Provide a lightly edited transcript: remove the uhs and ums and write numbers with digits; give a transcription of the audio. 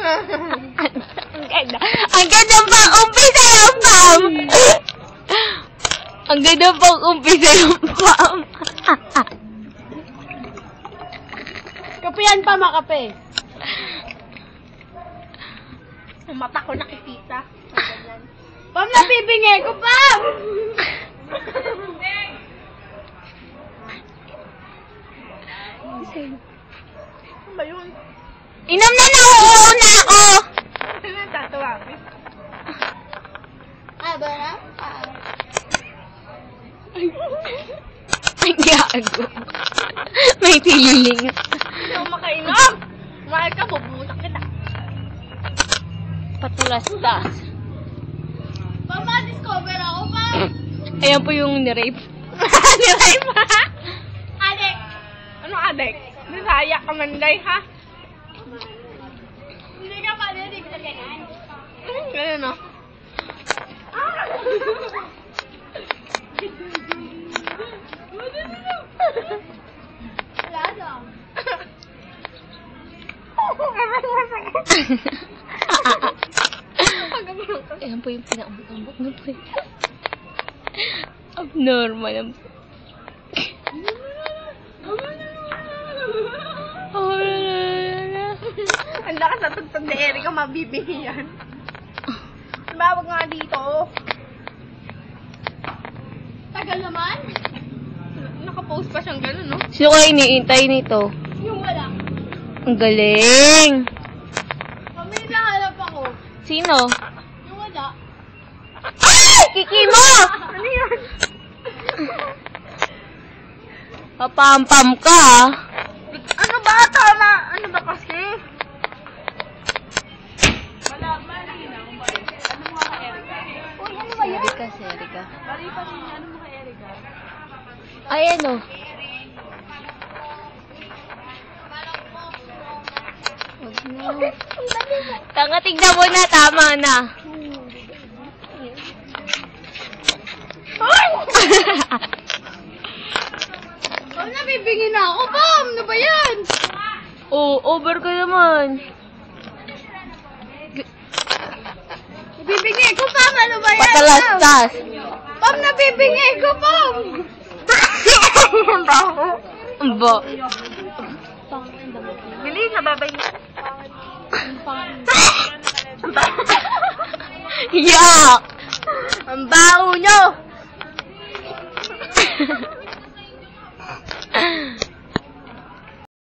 Ang ganda. Ang ganda pa umpisa yung pam. Ang ganda pa umpisa yung pam. Kape yan pa, makape. Ang mata ko nakikita. Pam, napibingi ko, Pam! Ano ba yun? Inom na nauuna ako. Ano yung tatawagin? Ba na? Ay, gago. May tiling. Hindi ako makainom! Mahal ka, bubutak kita. Patulastas. Pam, discover ako, Pam! Ayan po yung ni-rape. Ni-rape ha? Adek! Ano adek? Bisaya ka manday, ha? Hindi ka pa, hindi ka ganyan. Ganyan, no? Ayan po yung pinakambot na po. Abnormal ang Ang lakas na tugtog na Erika, mabibigyan yan. Bawag nga dito. Tagal naman. Nakapost pa siyang gano'n, no? Sino kayo iniintay nito? Yung wala. Ang galing! May nahalap ako. Sino? Yung wala. Ay! Kiki mo! Ano yun? Papampam ka, Ano ba? Tama! Ano ba kasi? Wala, malinaw. Ano mo ka, Erika? Uy, ano ba yan? Erika, si Erika. Mali pa rin, ano mo ka, Erika? Ay, ano? Huwag mo. Tanga, tignan mo na. Tama na. Ay! Pam, nabibingin na ako, Pam! Ano ba yan? Oh, over ka naman. Nabibingin ko, Pam! Ano ba yan? Patalastas. Pam, nabibingin ko, Pam! Ang baho. Ambo. Bilis, nababay niya. Yuck! Ang baho nyo!